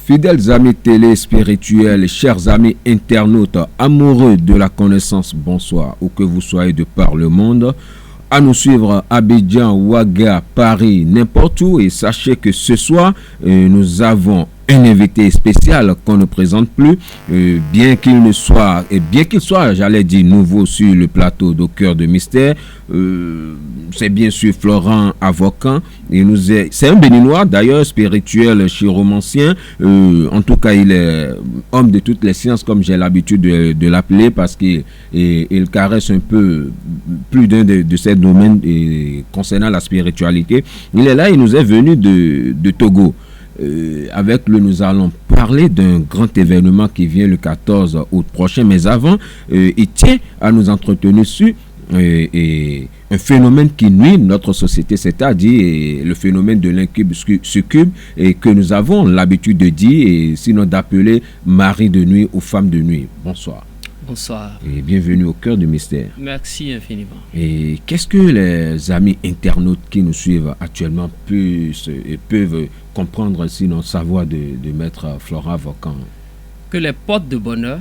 Fidèles amis téléspirituels, chers amis internautes, amoureux de la connaissance, bonsoir, où que vous soyez de par le monde, à nous suivre à Abidjan, Ouaga, Paris, n'importe où, et sachez que ce soir, nous avons un invité spécial qu'on ne présente plus, bien qu'il soit, j'allais dire, nouveau sur le plateau d'Au Cœur de Mystère. C'est bien sûr Florent Avocan. C'est un béninois d'ailleurs, spirituel, chiromancien. En tout cas, il est homme de toutes les sciences, comme j'ai l'habitude de l'appeler, parce qu'il caresse un peu plus d'un de ces domaines concernant la spiritualité. Il est là, il nous est venu de Togo. Avec lui, nous allons parler d'un grand événement qui vient le 14 août prochain. Mais avant, il tient à nous entretenir sur un phénomène qui nuit notre société, c'est-à-dire le phénomène de l'incube-succube, et que nous avons l'habitude de dire, et sinon d'appeler mari de nuit ou femme de nuit. Bonsoir. Bonsoir. Et bienvenue au Cœur du Mystère. Merci infiniment. Et qu'est-ce que les amis internautes qui nous suivent actuellement peuvent comprendre, sinon savoir de Maître Florent Avocan? Que les portes de bonheur,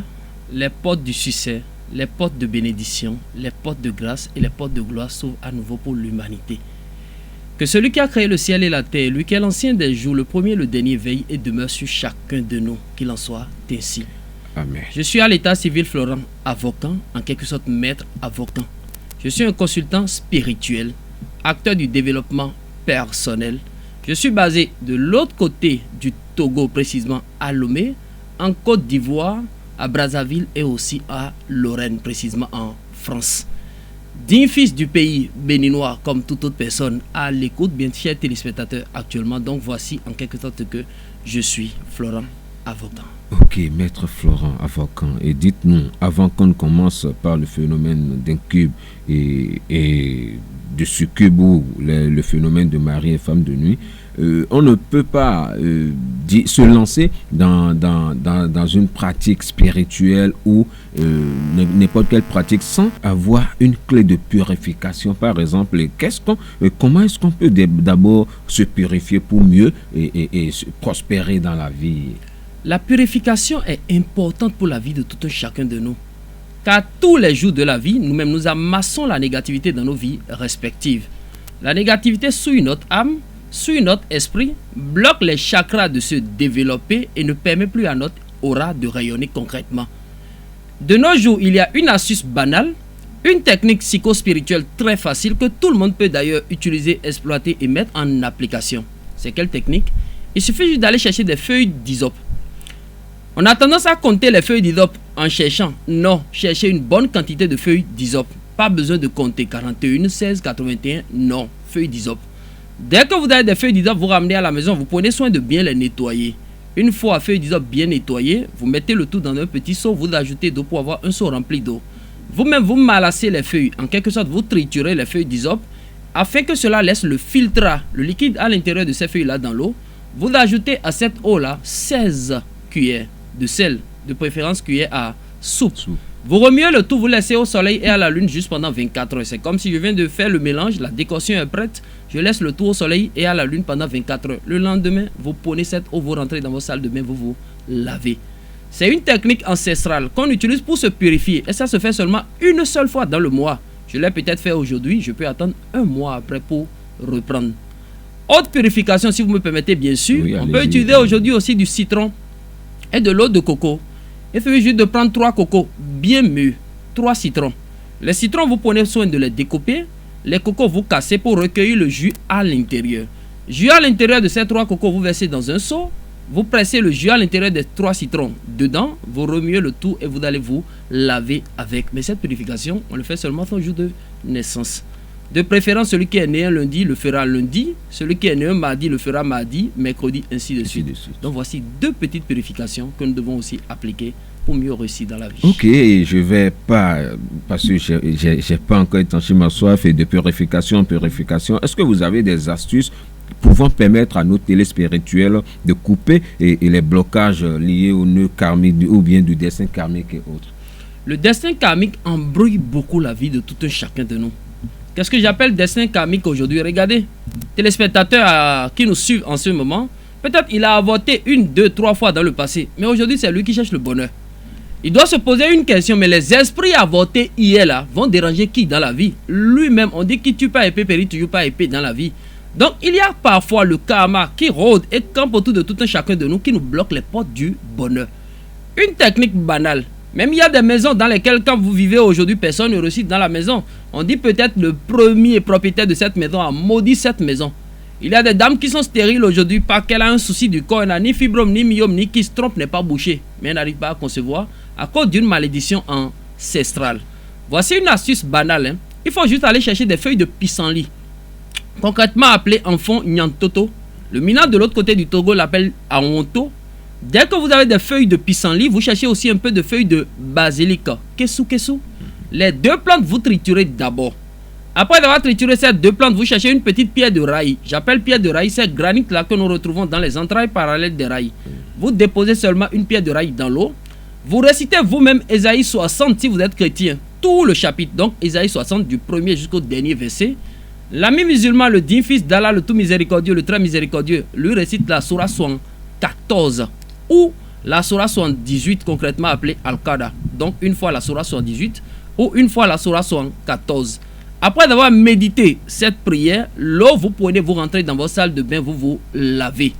les portes du succès, les portes de bénédiction, les portes de grâce et les portes de gloire s'ouvrent à nouveau pour l'humanité. Que celui qui a créé le ciel et la terre, lui qui est l'ancien des jours, le premier et le dernier, veille et demeure sur chacun de nous, qu'il en soit ainsi. Amen. Je suis à l'état civil Florent Avocan, en quelque sorte maître avocat. Je suis un consultant spirituel, acteur du développement personnel. Je suis basé de l'autre côté du Togo, précisément à Lomé, en Côte d'Ivoire, à Brazzaville et aussi à Lorraine, précisément en France. Digne fils du pays béninois, comme toute autre personne, à l'écoute, bien chers téléspectateurs actuellement. Donc voici en quelque sorte que je suis Florent Avocan. Ok, Maître Florent Avocan, et dites-nous, avant qu'on commence par le phénomène d'incube et de succube ou le phénomène de mari et femme de nuit, on ne peut pas se lancer dans une pratique spirituelle ou n'importe quelle pratique sans avoir une clé de purification. Par exemple, comment est-ce qu'on peut d'abord se purifier pour mieux et prospérer dans la vie? La purification est importante pour la vie de tout un chacun de nous. Car tous les jours de la vie, nous-mêmes, nous amassons la négativité dans nos vies respectives. La négativité souille notre âme, souille notre esprit, bloque les chakras de se développer et ne permet plus à notre aura de rayonner concrètement. De nos jours, il y a une astuce banale, une technique psychospirituelle très facile que tout le monde peut d'ailleurs utiliser, exploiter et mettre en application. C'est quelle technique? Il suffit juste d'aller chercher des feuilles d'hysope. On a tendance à compter les feuilles d'hysope en cherchant. Non, cherchez une bonne quantité de feuilles d'hysope. Pas besoin de compter 41, 16, 81. Non, feuilles d'hysope. Dès que vous avez des feuilles d'hysope, vous ramenez à la maison, vous prenez soin de bien les nettoyer. Une fois feuilles d'hysope bien nettoyées, vous mettez le tout dans un petit seau, vous ajoutez d'eau pour avoir un seau rempli d'eau. Vous-même, vous malassez les feuilles. En quelque sorte, vous triturez les feuilles d'hysope afin que cela laisse le filtrat, le liquide à l'intérieur de ces feuilles-là dans l'eau. Vous ajoutez à cette eau-là 16 cuillères de sel, de préférence cuillère à soupe. Vous remuez le tout, vous laissez au soleil et à la lune juste pendant 24 heures. C'est comme si je viens de faire le mélange, la décoction est prête. Je laisse le tout au soleil et à la lune pendant 24 heures. Le lendemain, vous prenez cette eau, vous rentrez dans vos salles de bain, vous vous lavez. C'est une technique ancestrale qu'on utilise pour se purifier. Et ça se fait seulement une seule fois dans le mois. Je l'ai peut-être fait aujourd'hui, je peux attendre un mois après pour reprendre. Autre purification, si vous me permettez, bien sûr. Oui, on peut utiliser aujourd'hui aussi du citron et de l'eau de coco. Il suffit juste de prendre 3 cocos bien mûrs, 3 citrons. Les citrons, vous prenez soin de les découper. Les cocos, vous cassez pour recueillir le jus à l'intérieur. Jus à l'intérieur de ces 3 cocos, vous versez dans un seau. Vous pressez le jus à l'intérieur des 3 citrons. Dedans, vous remuez le tout et vous allez vous laver avec. Mais cette purification, on le fait seulement son jour de naissance. De préférence, celui qui est né un lundi le fera lundi. Celui qui est né un mardi le fera mardi, mercredi, ainsi de suite. Donc voici 2 petites purifications que nous devons aussi appliquer pour mieux réussir dans la vie. Ok, je vais pas, parce que j'ai pas encore étanché ma soif et de purification en purification. Est-ce que vous avez des astuces pouvons permettre à nos téléspirituels de couper et les blocages liés au nœud karmique ou bien du destin karmique et autres. Le destin karmique embrouille beaucoup la vie de tout un chacun de nous. Qu'est-ce que j'appelle destin karmique aujourd'hui? Regardez, téléspectateurs qui nous suivent en ce moment, peut-être il a avorté 1, 2, 3 fois dans le passé, mais aujourd'hui c'est lui qui cherche le bonheur. Il doit se poser une question, mais les esprits avortés hier là vont déranger qui dans la vie? Lui-même, on dit qui tue pas épée périt toujours pas épée dans la vie. Donc il y a parfois le karma qui rôde et campe autour de tout un chacun de nous qui nous bloque les portes du bonheur. Une technique banale. Même il y a des maisons dans lesquelles quand vous vivez aujourd'hui, personne ne réussit dans la maison. On dit peut-être le premier propriétaire de cette maison a maudit cette maison. Il y a des dames qui sont stériles aujourd'hui parce qu'elle a un souci du corps. Elle n'a ni fibrome, ni myome, ni qui se trompe, n'est pas bouchée. Mais elle n'arrive pas à concevoir à cause d'une malédiction ancestrale. Voici une astuce banale. Il faut juste aller chercher des feuilles de pissenlit. Concrètement appelé enfant Nyantoto. Le minant de l'autre côté du Togo l'appelle Aonto. Dès que vous avez des feuilles de pissenlit, vous cherchez aussi un peu de feuilles de basilic. Kesu. Les deux plantes, vous triturez d'abord. Après avoir trituré ces deux plantes, vous cherchez une petite pierre de rail. J'appelle pierre de rail, c'est granit là que nous retrouvons dans les entrailles parallèles des rails. Vous déposez seulement une pierre de rail dans l'eau. Vous récitez vous-même Ésaïe 60 si vous êtes chrétien. Tout le chapitre, donc Ésaïe 60 du premier jusqu'au dernier verset. L'ami musulman, le digne fils d'Allah, le tout miséricordieux, le très miséricordieux, lui récite la Sourate 14 ou la Sourate 78 concrètement appelée Al-Qada. Donc une fois la Sourate 78 ou une fois la Sourate 14. Après avoir médité cette prière, l'eau, vous prenez, vous rentrez dans votre salle de bain, vous vous lavez.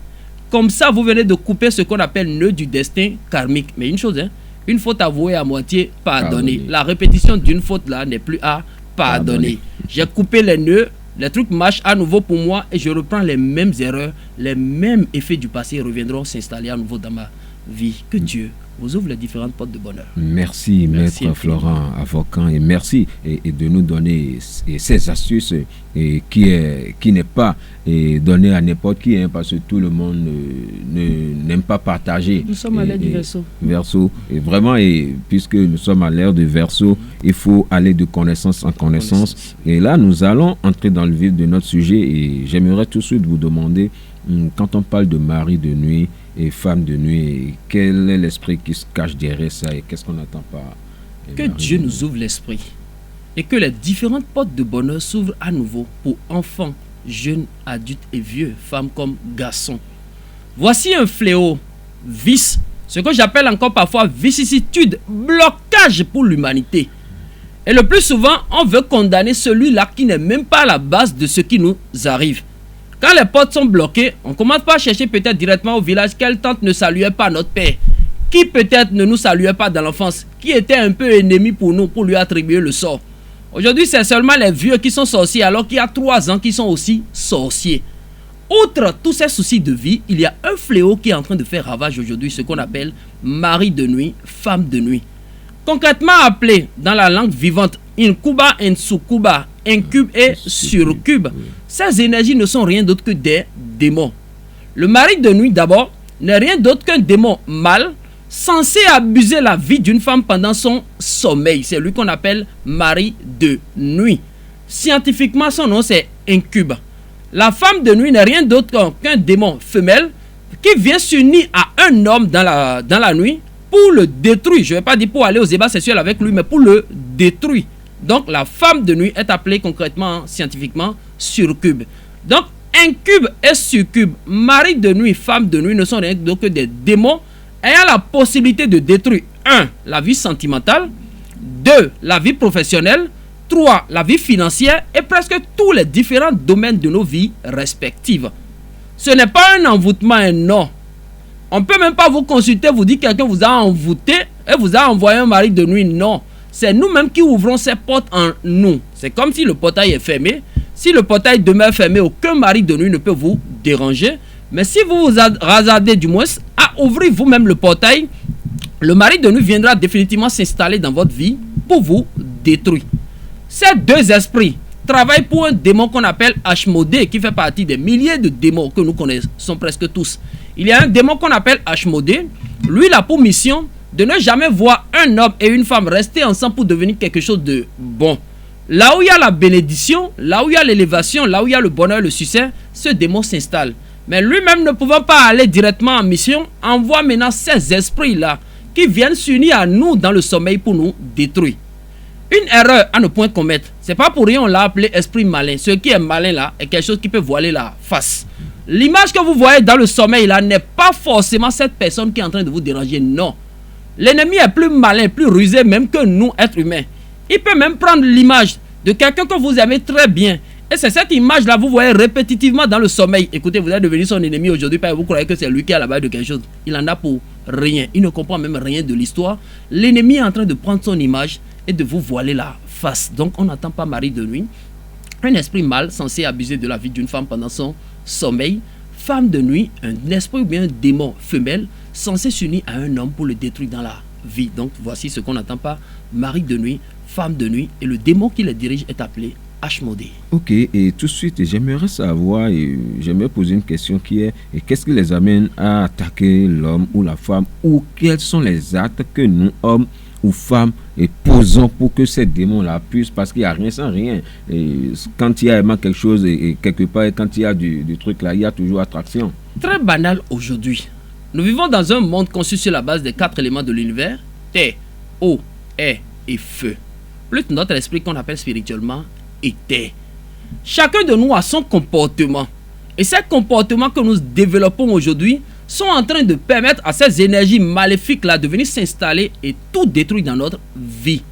Comme ça, vous venez de couper ce qu'on appelle nœud du destin karmique. Mais une chose, une faute avouée à moitié pardonnée. La répétition d'une faute là n'est plus à pardonner. J'ai coupé les nœuds, les trucs marchent à nouveau pour moi et je reprends les mêmes erreurs, les mêmes effets du passé reviendront s'installer à nouveau dans ma vie. Que Dieu vous ouvre les différentes portes de bonheur. Merci Maître Florent Avocan, et merci et de nous donner ces astuces qui n'est pas donné à n'importe qui, parce que tout le monde n'aime pas partager. Nous sommes à l'ère du Verseau. Et vraiment, puisque nous sommes à l'ère du Verseau, il faut aller de connaissance en connaissance. Et là, nous allons entrer dans le vif de notre sujet et j'aimerais tout de suite vous demander, quand on parle de mari de nuit et femme de nuit, quel est l'esprit qui se cache derrière ça et qu'est-ce qu'on attend par que Dieu nous ouvre l'esprit et que les différentes portes de bonheur s'ouvrent à nouveau pour enfants, jeunes, adultes et vieux, femmes comme garçons. Voici un fléau, vice, ce que j'appelle encore parfois vicissitude, blocage pour l'humanité. Et le plus souvent, on veut condamner celui-là qui n'est même pas à la base de ce qui nous arrive. Quand les portes sont bloquées, on commence par chercher peut-être directement au village quelle tante ne saluait pas notre père, qui peut-être ne nous saluait pas dans l'enfance, qui était un peu ennemi pour nous, pour lui attribuer le sort. Aujourd'hui, c'est seulement les vieux qui sont sorciers, alors qu'il y a 3 ans qui sont aussi sorciers. Outre tous ces soucis de vie, il y a un fléau qui est en train de faire ravage aujourd'hui, ce qu'on appelle mari de nuit, femme de nuit. Concrètement appelé dans la langue vivante, incuba et succuba, incube et surcube. Ces énergies ne sont rien d'autre que des démons. Le mari de nuit d'abord n'est rien d'autre qu'un démon mâle censé abuser la vie d'une femme pendant son sommeil. C'est lui qu'on appelle mari de nuit. Scientifiquement, son nom c'est incube. La femme de nuit n'est rien d'autre qu'un démon femelle qui vient s'unir à un homme dans la nuit pour le détruire. Je ne vais pas dire pour aller aux ébats sexuels avec lui, mais pour le détruire. Donc la femme de nuit est appelée concrètement, scientifiquement, surcube. Donc incube et surcube, mari de nuit, femme de nuit ne sont rien d'autre que des démons ayant la possibilité de détruire 1. La vie sentimentale, 2. La vie professionnelle, 3. La vie financière et presque tous les différents domaines de nos vies respectives. Ce n'est pas un envoûtement, non. On ne peut même pas vous consulter, vous dire que quelqu'un vous a envoûté et vous a envoyé un mari de nuit, non. C'est nous-mêmes qui ouvrons ces portes en nous. C'est comme si le portail est fermé. Si le portail demeure fermé, aucun mari de nuit ne peut vous déranger. Mais si vous vous hasardez du moins à ouvrir vous-même le portail, le mari de nuit viendra définitivement s'installer dans votre vie pour vous détruire. Ces deux esprits travaillent pour un démon qu'on appelle Ashmodé, qui fait partie des milliers de démons que nous connaissons presque tous. Il y a un démon qu'on appelle Ashmodé. Lui, il a pour mission de ne jamais voir un homme et une femme rester ensemble pour devenir quelque chose de bon. Là où il y a la bénédiction, là où il y a l'élévation, là où il y a le bonheur, le succès, ce démon s'installe. Mais lui-même ne pouvant pas aller directement en mission, envoie maintenant ces esprits-là qui viennent s'unir à nous dans le sommeil pour nous détruire. Une erreur à ne point commettre. C'est pas pour rien on l'a appelé esprit malin. Ce qui est malin là est quelque chose qui peut voiler la face. L'image que vous voyez dans le sommeil là n'est pas forcément cette personne qui est en train de vous déranger. Non. L'ennemi est plus malin, plus rusé même que nous, êtres humains. Il peut même prendre l'image de quelqu'un que vous aimez très bien. Et c'est cette image-là, vous voyez répétitivement dans le sommeil. Écoutez, vous êtes devenu son ennemi aujourd'hui parce que vous croyez que c'est lui qui est à la base de quelque chose. Il en a pour rien. Il ne comprend même rien de l'histoire. L'ennemi est en train de prendre son image et de vous voiler la face. Donc, on n'attend pas mari de nuit. Un esprit mâle censé abuser de la vie d'une femme pendant son sommeil. Femme de nuit, un esprit ou bien un démon femelle censé s'unir à un homme pour le détruire dans la vie. Donc, voici ce qu'on n'attend pas. Mari de nuit, femme de nuit. Et le démon qui les dirige est appelé Ashmodé. Ok, et tout de suite, j'aimerais savoir, et j'aimerais poser une question qui est, et qu'est-ce qui les amène à attaquer l'homme ou la femme, ou quels sont les actes que nous, hommes ou femmes, posons pour que ces démons-là puissent, parce qu'il n'y a rien sans rien. Et quand il y a vraiment quelque chose, et quelque part, quand il y a du truc là, il y a toujours attraction. Très banal aujourd'hui. Nous vivons dans un monde conçu sur la base des 4 éléments de l'univers, terre, eau, air et feu. Plus notre esprit qu'on appelle spirituellement était. Chacun de nous a son comportement. Et ces comportements que nous développons aujourd'hui sont en train de permettre à ces énergies maléfiques-là de venir s'installer et tout détruire dans notre vie.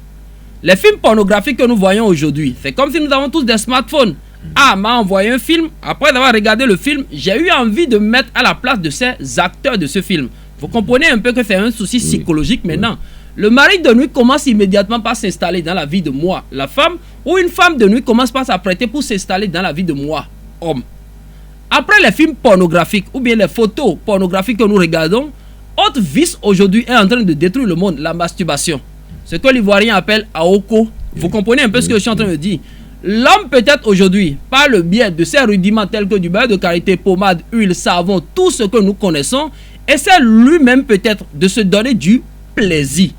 Les films pornographiques que nous voyons aujourd'hui, c'est comme si nous avons tous des smartphones. Ah, m'a envoyé un film. Après avoir regardé le film, j'ai eu envie de me mettre à la place de ces acteurs de ce film. Vous comprenez un peu que c'est un souci psychologique maintenant. Le mari de nuit commence immédiatement par s'installer dans la vie de moi, la femme, ou une femme de nuit commence par s'apprêter pour s'installer dans la vie de moi, homme. Après les films pornographiques ou bien les photos pornographiques que nous regardons, autre vice aujourd'hui est en train de détruire le monde, la masturbation. Ce que l'Ivoirien appelle Aoko. Vous comprenez un peu ce que je suis en train de dire? L'homme peut-être aujourd'hui, par le biais de ces rudiments tels que du beurre de karité, pommade, huile, savon, tout ce que nous connaissons, essaie lui-même peut-être de se donner du plaisir.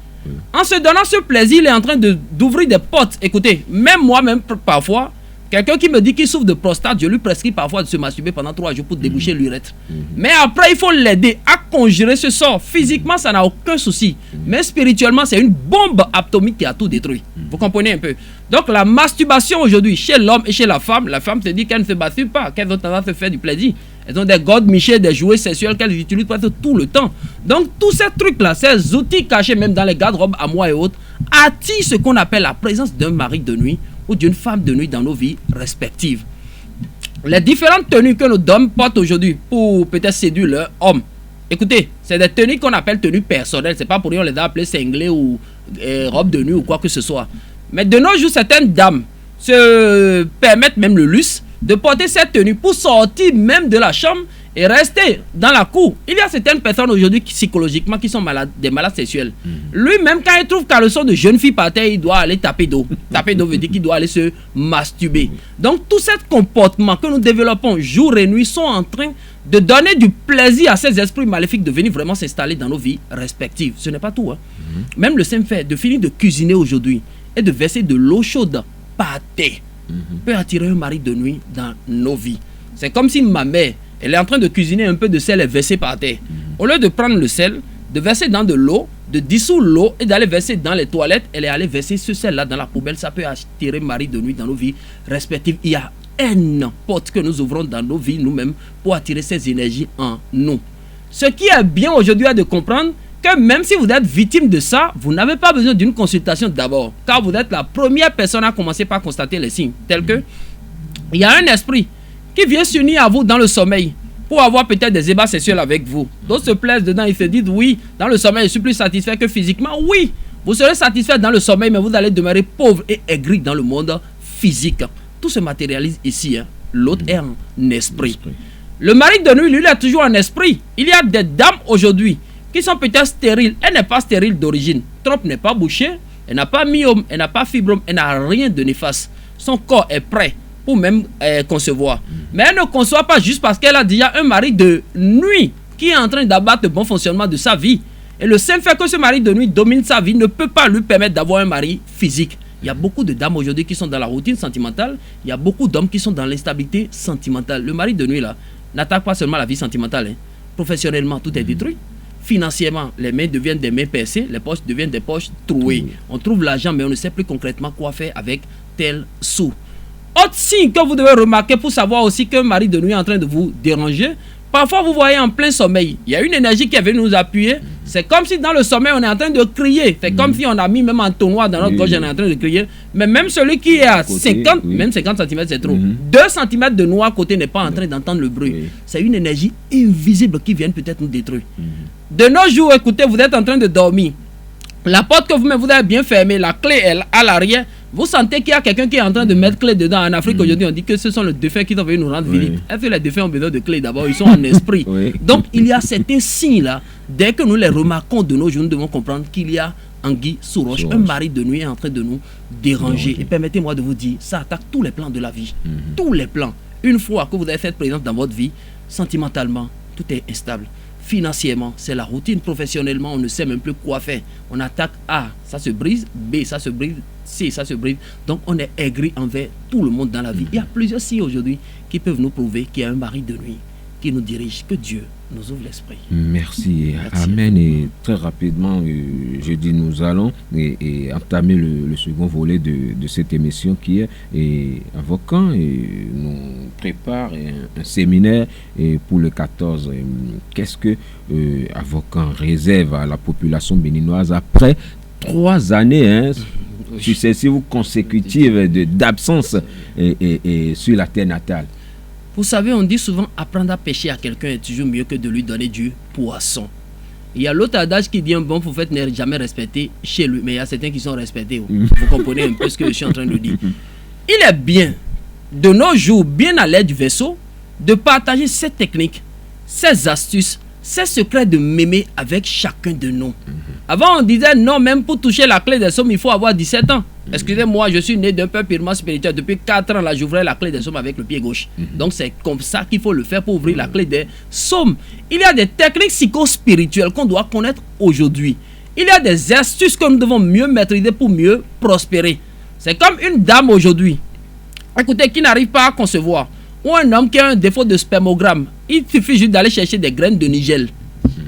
En se donnant ce plaisir, il est en train d'ouvrir des portes. Écoutez, même moi-même parfois, quelqu'un qui me dit qu'il souffre de prostate, je lui prescris parfois de se masturber pendant 3 jours pour déboucher l'urètre. Mais après, il faut l'aider à conjurer ce sort. Physiquement, ça n'a aucun souci. Mais spirituellement, c'est une bombe atomique qui a tout détruit. Vous comprenez un peu? Donc, la masturbation aujourd'hui, chez l'homme et chez la femme se dit qu'elle ne se masturbe pas, qu'elles ont tendance à se faire du plaisir. Elles ont des godes michés, des jouets sexuels qu'elles utilisent presque tout le temps. Donc, tous ces trucs-là, ces outils cachés même dans les garde-robes à moi et autres, attirent ce qu'on appelle la présence d'un mari de nuit ou d'une femme de nuit dans nos vies respectives. Les différentes tenues que nos hommes portent aujourd'hui pour peut-être séduire leur homme, écoutez, c'est des tenues qu'on appelle tenues personnelles. C'est pas pour rien on les a appelées cinglées ou robes de nuit ou quoi que ce soit. Mais de nos jours, certaines dames se permettent même le luxe de porter cette tenue pour sortir même de la chambre et rester dans la cour. Il y a certaines personnes aujourd'hui qui psychologiquement qui sont malades, des malades sexuels. Lui-même, quand il trouve qu'à le son de jeune fille par terre, il doit aller taper d'eau. Taper d'eau veut dire qu'il doit aller se masturber. Donc tout ce comportement que nous développons jour et nuit sont en train de donner du plaisir à ces esprits maléfiques de venir vraiment s'installer dans nos vies respectives. Ce n'est pas tout. Même le simple fait de finir de cuisiner aujourd'hui et de verser de l'eau chaude par terre peut attirer un mari de nuit dans nos vies. C'est comme si ma mère, elle est en train de cuisiner un peu de sel et verser par terre. Au lieu de prendre le sel, de verser dans de l'eau, de dissoudre l'eau et d'aller verser dans les toilettes, elle est allée verser ce sel-là dans la poubelle. Ça peut attirer mari de nuit dans nos vies respectives. Il y a une porte que nous ouvrons dans nos vies nous-mêmes pour attirer ces énergies en nous. Ce qui est bien aujourd'hui est de comprendre que même si vous êtes victime de ça, vous n'avez pas besoin d'une consultation d'abord, car vous êtes la première personne à commencer par constater les signes, tels que il y a un esprit qui vient s'unir à vous dans le sommeil pour avoir peut-être des ébats sexuels avec vous. D'autres se plaisent dedans, ils se disent oui, dans le sommeil je suis plus satisfait que physiquement. Oui, vous serez satisfait dans le sommeil, mais vous allez demeurer pauvre et aigri dans le monde physique. Tout se matérialise ici. L'autre est en esprit. Le mari de nuit, lui, il est toujours en esprit. Il y a des dames aujourd'hui qui sont peut-être stériles. Elle n'est pas stérile d'origine. Trompe n'est pas bouchée, elle n'a pas myome, elle n'a pas fibrome, elle n'a rien de néfaste. Son corps est prêt pour même concevoir. Mais elle ne conçoit pas juste parce qu'elle a déjà un mari de nuit qui est en train d'abattre le bon fonctionnement de sa vie. Et le simple fait que ce mari de nuit domine sa vie ne peut pas lui permettre d'avoir un mari physique. Il y a beaucoup de dames aujourd'hui qui sont dans la routine sentimentale. Il y a beaucoup d'hommes qui sont dans l'instabilité sentimentale. Le mari de nuit, là, n'attaque pas seulement la vie sentimentale. Hein. Professionnellement, tout est détruit. Financièrement, les mains deviennent des mains percées, les poches deviennent des poches trouées. On trouve l'argent, mais on ne sait plus concrètement quoi faire avec tel sou. Autre signe que vous devez remarquer pour savoir aussi qu'un mari de nuit est en train de vous déranger, parfois vous voyez en plein sommeil, il y a une énergie qui est venue nous appuyer. C'est comme si dans le sommeil on est en train de crier. C'est comme si on a mis même un tonnoir dans notre gorge et on est en train de crier. Mais même celui qui est à 50, même 50 cm c'est trop. 2 cm de noir à côté n'est pas en train d'entendre le bruit. C'est une énergie invisible qui vient peut-être nous détruire. De nos jours, écoutez, vous êtes en train de dormir. La porte que vous avez bien fermée, la clé est à l'arrière. Vous sentez qu'il y a quelqu'un qui est en train de mettre clé dedans. En Afrique aujourd'hui, on dit que ce sont les défunts qui sont venus nous rendre visite. Est-ce que les défunts ont besoin de clés d'abord? Ils sont en esprit. Donc, il y a certains signes-là. Dès que nous les remarquons de nos jours, nous devons comprendre qu'il y a anguille sous roche. Un mari de nuit est en train de nous déranger. Et permettez-moi de vous dire, ça attaque tous les plans de la vie. Tous les plans. Une fois que vous avez fait présence dans votre vie, sentimentalement, tout est instable. Financièrement, c'est la routine. Professionnellement, on ne sait même plus quoi faire. On attaque A, ça se brise. B, ça se brise. C, ça se brise. Donc, on est aigri envers tout le monde dans la vie. Il y a plusieurs signes aujourd'hui qui peuvent nous prouver qu'il y a un mari de nuit qui nous dirige. Que Dieu nous ouvre l'esprit. Merci. Amen. Et très rapidement, je dis nous allons entamer le second volet de cette émission qui est Avocan et nous prépare un séminaire pour le 14. Qu'est-ce que Avocan réserve à la population béninoise après 3 années successives consécutives d'absence sur la terre natale? Vous savez, on dit souvent apprendre à pêcher à quelqu'un est toujours mieux que de lui donner du poisson. Il y a l'autre adage qui dit un bon prophète n'est jamais respecté chez lui, mais il y a certains qui sont respectés. Vous comprenez un peu ce que je suis en train de dire. Il est bien, de nos jours, bien à l'aide du vaisseau, de partager ces techniques, ces astuces, ces secrets de mémé avec chacun de nous. Avant, on disait non, même pour toucher la clé des sommes, il faut avoir 17 ans. Excusez-moi, je suis né d'un peuple purement spirituel. Depuis 4 ans, là, j'ouvrais la clé des sommes avec le pied gauche. Donc, c'est comme ça qu'il faut le faire pour ouvrir la clé des sommes. Il y a des techniques psychospirituelles qu'on doit connaître aujourd'hui. Il y a des astuces que nous devons mieux maîtriser pour mieux prospérer. C'est comme une dame aujourd'hui, écoutez, qui n'arrive pas à concevoir, ou un homme qui a un défaut de spermogramme. Il suffit juste d'aller chercher des graines de nigel,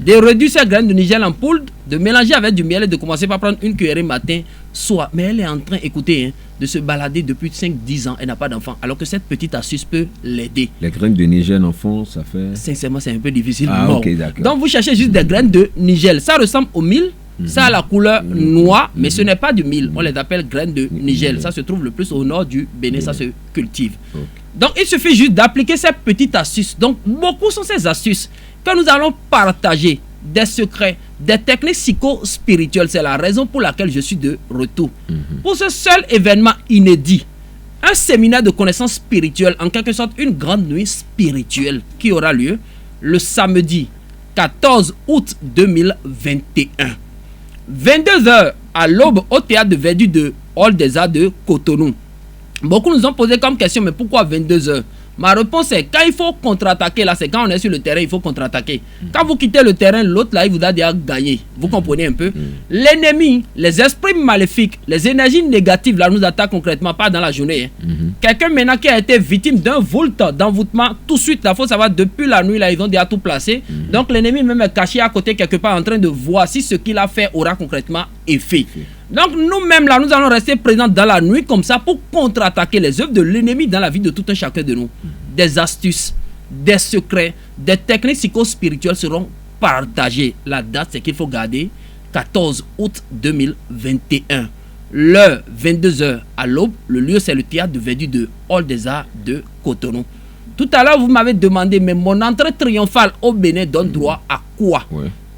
de réduire ces graines de nigel en poudre, de mélanger avec du miel et de commencer par prendre une cuillerée matin, soir. Mais elle est en train, écoutez, de se balader depuis 5-10 ans. Elle n'a pas d'enfant. Alors que cette petite astuce peut l'aider. Les graines de nigel, enfant, ça fait... Sincèrement, c'est un peu difficile. Okay, donc, vous cherchez juste des graines de nigel. Ça ressemble au mil. Ça a la couleur noire, mais ce n'est pas du mil. On les appelle graines de nigel. Ça se trouve le plus au nord du Bénin. Ça se cultive. Donc, il suffit juste d'appliquer ces petites astuces. Donc, beaucoup sont ces astuces que nous allons partager. Des secrets, des techniques psycho-spirituelles. C'est la raison pour laquelle je suis de retour. Pour ce seul événement inédit, un séminaire de connaissances spirituelles, en quelque sorte une grande nuit spirituelle qui aura lieu le samedi 14 août 2021. 22h à l'aube au théâtre de Verdure de Hall des Arts de Cotonou. Beaucoup nous ont posé comme question, mais pourquoi 22h? Ma réponse est, quand il faut contre-attaquer, là, c'est quand on est sur le terrain, il faut contre-attaquer. Quand vous quittez le terrain, l'autre, là, il vous a déjà gagné. Vous comprenez un peu? L'ennemi, les esprits maléfiques, les énergies négatives, là, nous attaquent concrètement, pas dans la journée. Quelqu'un maintenant qui a été victime d'un volt d'envoûtement, tout de suite, il faut savoir, depuis la nuit, là, ils ont déjà tout placé. Donc, l'ennemi même est caché à côté quelque part en train de voir si ce qu'il a fait aura concrètement effet. Donc nous-mêmes là, nous allons rester présents dans la nuit comme ça pour contre-attaquer les œuvres de l'ennemi dans la vie de tout un chacun de nous. Des astuces, des secrets, des techniques psychospirituelles seront partagées. La date, c'est qu'il faut garder 14 août 2021. L'heure, 22h à l'aube. Le lieu, c'est le théâtre de Verdure de Hall des Arts de Cotonou. Tout à l'heure, vous m'avez demandé, mais mon entrée triomphale au Bénin donne droit à quoi?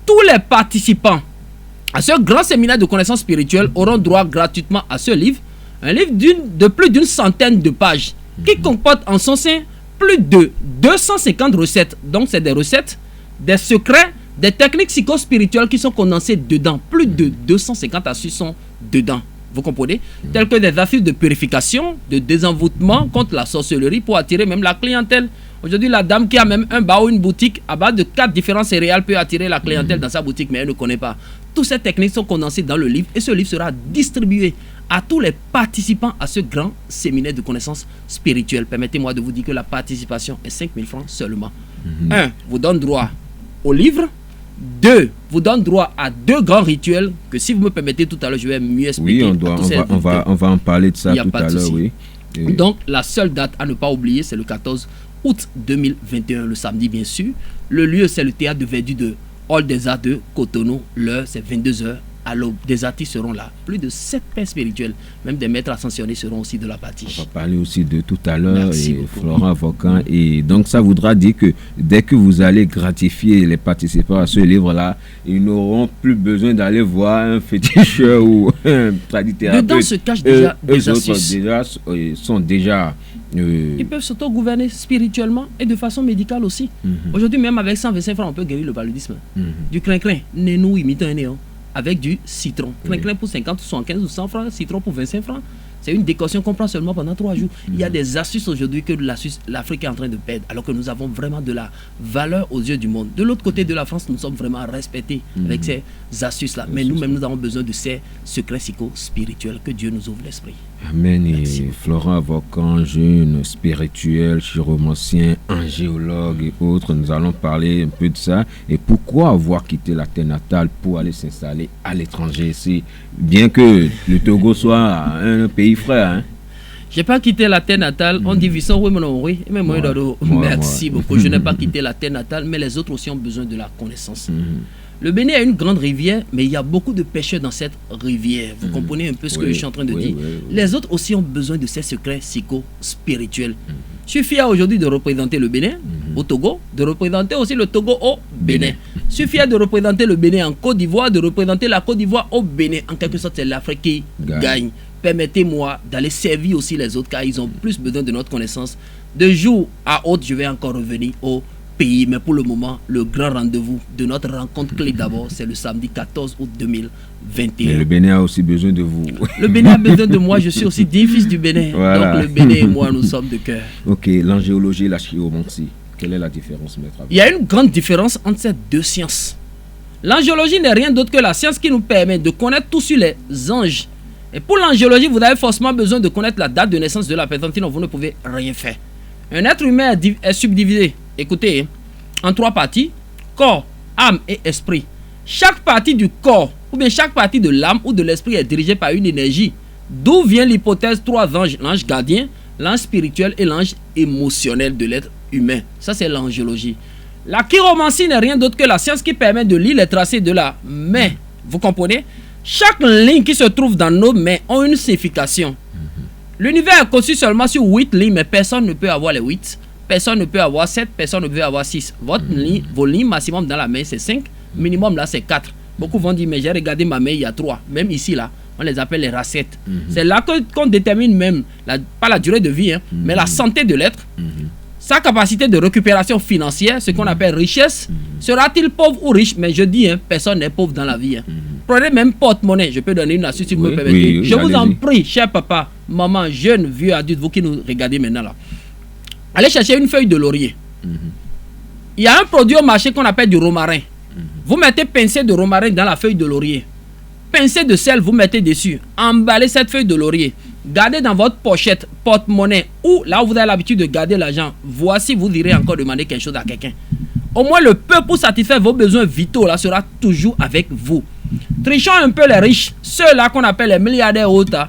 Tous les participants à ce grand séminaire de connaissances spirituelles auront droit gratuitement à ce livre, un livre de plus d'une centaine de pages qui comporte en son sein plus de 250 recettes. Donc c'est des recettes, des secrets, des techniques psychospirituelles qui sont condensées dedans. Plus de 250 astuces sont dedans. Vous comprenez? Telles que des astuces de purification, de désenvoûtement contre la sorcellerie pour attirer même la clientèle. Aujourd'hui, la dame qui a même un bar ou une boutique à base de 4 différents céréales peut attirer la clientèle dans sa boutique, mais elle ne connaît pas. Toutes ces techniques sont condensées dans le livre et ce livre sera distribué à tous les participants à ce grand séminaire de connaissances spirituelles. Permettez-moi de vous dire que la participation est 5 000 francs seulement. 1, vous donne droit au livre. 2, vous donne droit à 2 grands rituels que si vous me permettez tout à l'heure, je vais mieux expliquer. Oui, on va en parler de ça tout à l'heure. Oui. Donc, la seule date à ne pas oublier, c'est le 14 août 2021, le samedi bien sûr. Le lieu, c'est le théâtre de Verdu de Hall des Arts de Cotonou. L'heure, c'est 22h. À l'aube, des artistes seront là. Plus de 7 pères spirituels, même des maîtres ascensionnés seront aussi de la partie. On va parler aussi de tout à l'heure, Florent Avocan. Et donc, ça voudra dire que dès que vous allez gratifier les participants à ce livre-là, ils n'auront plus besoin d'aller voir un féticheur ou un tradithérapeute. Dedans se cachent déjà des astuces. Sont déjà... Ils peuvent s'auto-gouverner spirituellement et de façon médicale aussi. Aujourd'hui, même avec 125 francs, on peut guérir le paludisme. Du crin-crin, nénou imite un néon. Avec du citron. Crin-crin pour 50, 75 ou 100 francs, citron pour 25 francs. C'est une décoction qu'on prend seulement pendant 3 jours. Il y a des astuces aujourd'hui que l'Afrique est en train de perdre, alors que nous avons vraiment de la valeur aux yeux du monde. De l'autre côté de la France, nous sommes vraiment respectés avec ces astuces-là. Mais nous-mêmes, nous avons besoin de ces secrets psycho-spirituels. Que Dieu nous ouvre l'esprit. Amen. Et Florent Avocan, jeune spirituel, chiromancien, angéologue et autres, nous allons parler un peu de ça. Et pourquoi avoir quitté la terre natale pour aller s'installer à l'étranger ici, bien que le Togo soit un pays frère, hein? Je n'ai pas quitté la terre natale. On dit Visson, oui, oui. Mais moi, merci beaucoup. Je n'ai pas quitté la terre natale, mais les autres aussi ont besoin de la connaissance. Le Bénin a une grande rivière, mais il y a beaucoup de pêcheurs dans cette rivière. Vous comprenez un peu ce que je suis en train de dire. Les autres aussi ont besoin de ces secrets psycho-spirituels. Je suis fier aujourd'hui de représenter le Bénin au Togo, de représenter aussi le Togo au Bénin. Je suis fier de représenter le Bénin en Côte d'Ivoire, de représenter la Côte d'Ivoire au Bénin. En quelque sorte, c'est l'Afrique qui gagne. Permettez-moi d'aller servir aussi les autres, car ils ont plus besoin de notre connaissance. De jour à autre, je vais encore revenir au pays, mais pour le moment, le grand rendez-vous de notre rencontre clé d'abord, c'est le samedi 14 août 2021. Mais le Bénin a aussi besoin de vous. Le Bénin a besoin de moi, je suis aussi digne fils du Bénin. Voilà. Donc le Bénin et moi, nous sommes de cœur. Ok, l'angéologie et la chiromancie, quelle est la différence, maître? Il y a une grande différence entre ces deux sciences. L'angéologie n'est rien d'autre que la science qui nous permet de connaître tout sur les anges. Et pour l'angéologie, vous avez forcément besoin de connaître la date de naissance de la personne, sinon vous ne pouvez rien faire. Un être humain est subdivisé, écoutez, en 3 parties, corps, âme et esprit. Chaque partie du corps, ou bien chaque partie de l'âme ou de l'esprit est dirigée par une énergie. D'où vient l'hypothèse 3 anges, l'ange gardien, l'ange spirituel et l'ange émotionnel de l'être humain. Ça, c'est l'angéologie. La chiromancie n'est rien d'autre que la science qui permet de lire les tracés de la main. Vous comprenez? Chaque ligne qui se trouve dans nos mains a une signification. L'univers est conçu seulement sur 8 lignes, mais personne ne peut avoir les 8. Personne ne peut avoir 7, personne ne peut avoir 6. Vos lignes maximum dans la main, c'est 5. Minimum, là, c'est 4. Beaucoup vont dire, mais j'ai regardé ma main, il y a 3. Même ici, là, on les appelle les racettes. C'est là qu'on détermine même, pas la durée de vie, hein, mais la santé de l'être. Sa capacité de récupération financière, ce qu'on appelle richesse. Sera-t-il pauvre ou riche? Mais je dis, hein, personne n'est pauvre dans la vie. Hein. Prenez même porte-monnaie. Je peux donner une astuce si vous me permettez. Je vous en prie, cher papa, maman, jeune, vieux, adulte, vous qui nous regardez maintenant là. Allez chercher une feuille de laurier. Il y a un produit au marché qu'on appelle du romarin. Vous mettez pincée de romarin dans la feuille de laurier. Pincée de sel, vous mettez dessus. Emballez cette feuille de laurier. Gardez dans votre pochette, porte-monnaie ou là où vous avez l'habitude de garder l'argent. Voici, vous irez encore demander quelque chose à quelqu'un. Au moins, le peu pour satisfaire vos besoins vitaux là sera toujours avec vous. Trichons un peu les riches, ceux-là qu'on appelle les milliardaires autres.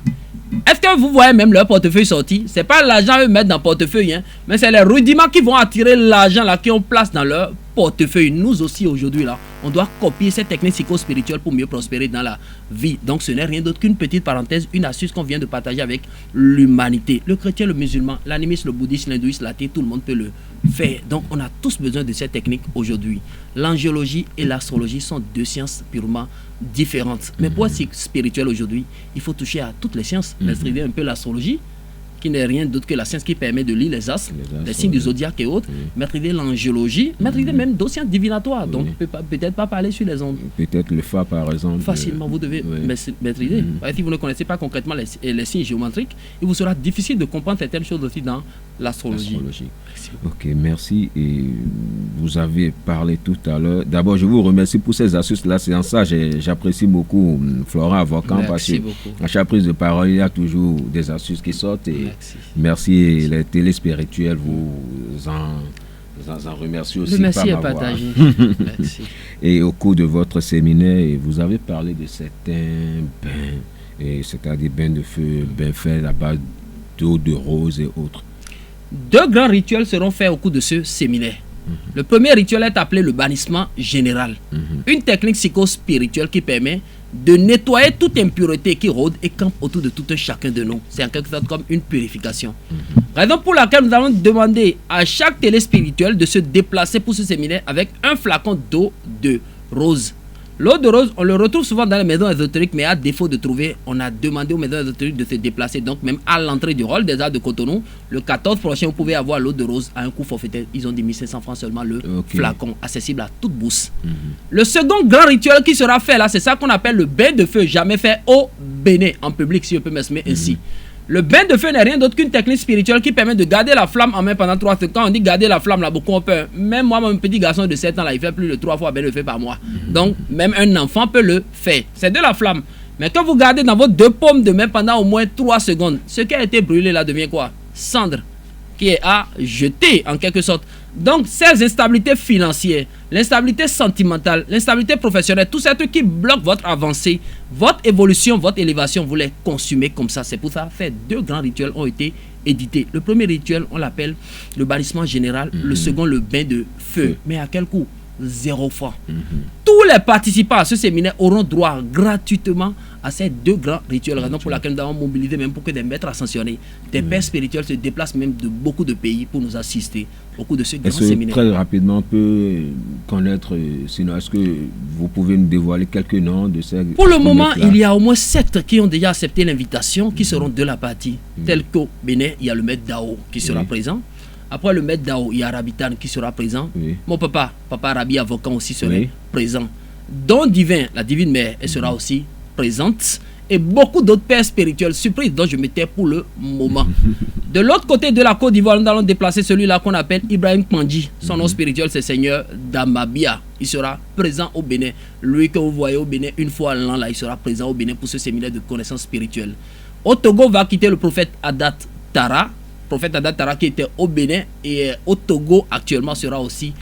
Est-ce que vous voyez même leur portefeuille sorti? C'est pas l'argent qu'ils mettent dans le portefeuille, hein, mais c'est les rudiments qui vont attirer l'argent là qui ont place dans leur portefeuille. Nous aussi aujourd'hui là, on doit copier cette technique psycho-spirituelle pour mieux prospérer dans la vie. Donc ce n'est rien d'autre qu'une petite parenthèse, une astuce qu'on vient de partager avec l'humanité. Le chrétien, le musulman, l'animisme, le bouddhisme, l'hindouisme, l'athée, tout le monde peut le faire. Donc on a tous besoin de cette technique aujourd'hui. L'angéologie et l'astrologie sont deux sciences purement différentes. Mais pour être spirituel aujourd'hui, il faut toucher à toutes les sciences. Maîtriser un peu l'astrologie, qui n'est rien d'autre que la science qui permet de lire les astres, les signes du zodiaque et autres, maîtriser l'angéologie, maîtriser même d'autres sciences divinatoires, donc peut-être pas parler sur les ondes. Peut-être le Fa par exemple. Facilement, vous devez maîtriser. Si vous ne connaissez pas concrètement les signes géométriques, il vous sera difficile de comprendre certaines choses aussi dans l'astrologie. Ok, merci. Et vous avez parlé tout à l'heure. D'abord, je vous remercie pour ces astuces-là. C'est en ça j'apprécie beaucoup Florent Avocan, parce qu'à chaque prise de parole, il y a toujours des astuces qui sortent. Et merci. Et les téléspirituels vous en remercie aussi. Le merci est partagé. Merci. Et au cours de votre séminaire, vous avez parlé de certains bains, c'est-à-dire bains de feu, bains faits à base d'eau de rose et autres. 2 grands rituels seront faits au cours de ce séminaire. Le premier rituel est appelé le bannissement général. Une technique psychospirituelle qui permet de nettoyer toute impureté qui rôde et campe autour de tout un chacun de nous. C'est en quelque sorte comme une purification. Raison pour laquelle nous allons demander à chaque téléspirituel de se déplacer pour ce séminaire avec un flacon d'eau de rose. L'eau de rose, on le retrouve souvent dans les maisons ésotériques, mais à défaut de trouver, on a demandé aux maisons ésotériques de se déplacer. Donc même à l'entrée du hall des arts de Cotonou, le 14 prochain, vous pouvez avoir l'eau de rose à un coût forfaitaire. Ils ont dit 1500 francs seulement le flacon, accessible à toute bourse. Le second grand rituel qui sera fait là, c'est ça qu'on appelle le bain de feu, jamais fait au Bénin, en public, si je peux m'exprimer ainsi. Le bain de feu n'est rien d'autre qu'une technique spirituelle qui permet de garder la flamme en main pendant 3 secondes. Quand on dit garder la flamme, là, beaucoup ont peur. Même moi, mon petit garçon de 7 ans, là, il fait plus de 3 fois bain de feu par mois. Donc, même un enfant peut le faire. C'est de la flamme. Mais quand vous gardez dans vos 2 paumes de main pendant au moins 3 secondes, ce qui a été brûlé là devient quoi? Cendre, qui est à jeter en quelque sorte. Donc, ces instabilités financières, l'instabilité sentimentale, l'instabilité professionnelle, tous ces trucs qui bloquent votre avancée, votre évolution, votre élévation, vous les consumez comme ça. C'est pour ça que 2 grands rituels ont été édités. Le premier rituel, on l'appelle le bannissement général. Le second, le bain de feu. Mais à quel coût? 0 francs. Tous les participants à ce séminaire auront droit gratuitement à ces 2 grands rituels. Raison pour laquelle nous avons mobilisé même pour que des maîtres ascensionnés, des pères spirituels se déplacent même de beaucoup de pays pour nous assister au cours de ce grand séminaire. Très rapidement, on peut connaître, sinon est-ce que vous pouvez nous dévoiler quelques noms de ces... Pour le moment, il y a au moins 7 qui ont déjà accepté l'invitation, qui seront de la partie. Tel qu'au Bénin, il y a le maître Dao qui sera présent. Après le maître Dao, il y a Rabitan qui sera présent. Mon papa Rabi Avocan aussi sera présent. Don Divin, la divine mère, elle sera aussi présente. Et beaucoup d'autres pères spirituels, surprise dont je me tais pour le moment. De l'autre côté de la Côte d'Ivoire, nous allons déplacer celui-là qu'on appelle Ibrahim Pandji. Son nom spirituel, c'est Seigneur Damabia. Il sera présent au Bénin. Lui que vous voyez au Bénin, une fois l'an, là, il sera présent au Bénin pour ce séminaire de connaissances spirituelles. Au Togo, va quitter le prophète Adat Tara. Prophète Adat Tara qui était au Bénin et au Togo actuellement sera aussi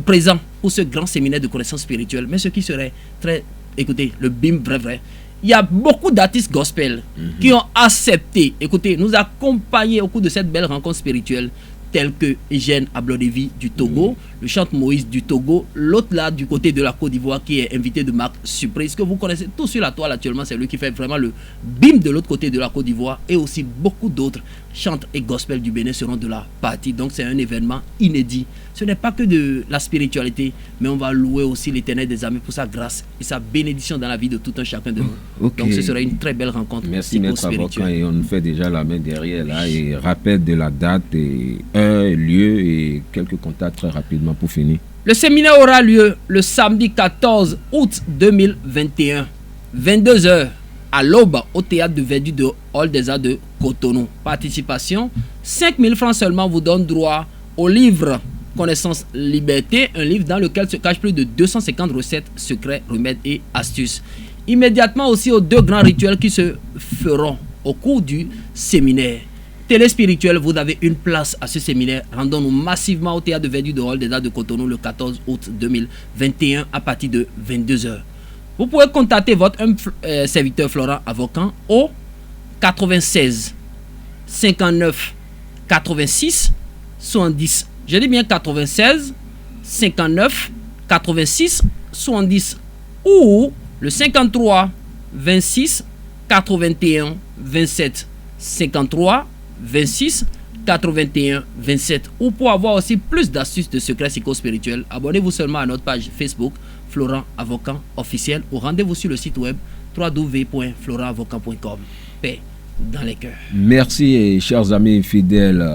présent pour ce grand séminaire de connaissances spirituelles. Mais ce qui serait très, écoutez, le BIM vrai, il y a beaucoup d'artistes gospel qui ont accepté, écoutez, nous accompagner au cours de cette belle rencontre spirituelle, tels que Eugène Ablodevi du Togo, le chante Moïse du Togo, l'autre là du côté de la Côte d'Ivoire qui est invité de Marc Surprise, que vous connaissez tous sur la toile actuellement, c'est lui qui fait vraiment le bim de l'autre côté de la Côte d'Ivoire, et aussi beaucoup d'autres chantes et gospel du Bénin seront de la partie. Donc c'est un événement inédit. Ce n'est pas que de la spiritualité, mais on va louer aussi l'Éternel des armées pour sa grâce et sa bénédiction dans la vie de tout un chacun de nous. Donc ce sera une très belle rencontre. Merci Maître Avocan, et on nous fait déjà la main derrière là et rappel de la date et heure, lieu et quelques contacts très rapidement pour finir. Le séminaire aura lieu le samedi 14 août 2021, 22h à l'aube au théâtre de Verdun de Hall des Arts de Cotonou. Participation, 5 000 francs seulement vous donne droit au livre Connaissance Liberté, un livre dans lequel se cachent plus de 250 recettes, secrets, remèdes et astuces. Immédiatement aussi aux 2 grands rituels qui se feront au cours du séminaire. Téléspirituel, vous avez une place à ce séminaire. Rendons-nous massivement au théâtre de Verdun de Hall des Arts de Cotonou le 14 août 2021 à partir de 22h. Vous pouvez contacter votre serviteur Florent Avocan au 96 59 86 70. Je dis bien 96 59 86 70 ou le 53 26 81 27 53 26 81 27. Ou pour avoir aussi plus d'astuces de secrets psychospirituels, abonnez-vous seulement à notre page Facebook Florent Avocan officiel ou rendez-vous sur le site web www.florentavocan.com. Paix dans les cœurs. Merci et chers amis fidèles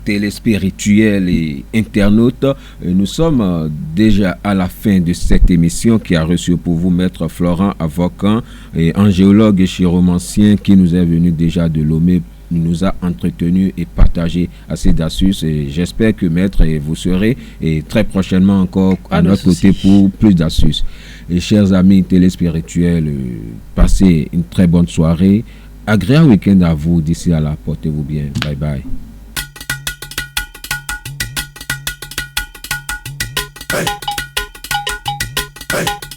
téléspirituels et internautes. Nous sommes déjà à la fin de cette émission qui a reçu pour vous Maître Florent Avocan, et angéologue et chiromancien qui nous est venu déjà de Lomé nous a entretenu et partagé assez d'astuces. Et j'espère que maître, vous serez et très prochainement encore à notre côté pour plus d'astuces. Et chers amis téléspirituels, passez une très bonne soirée. Agréable week-end à vous. D'ici là, portez-vous bien. Bye bye. Hey. Hey.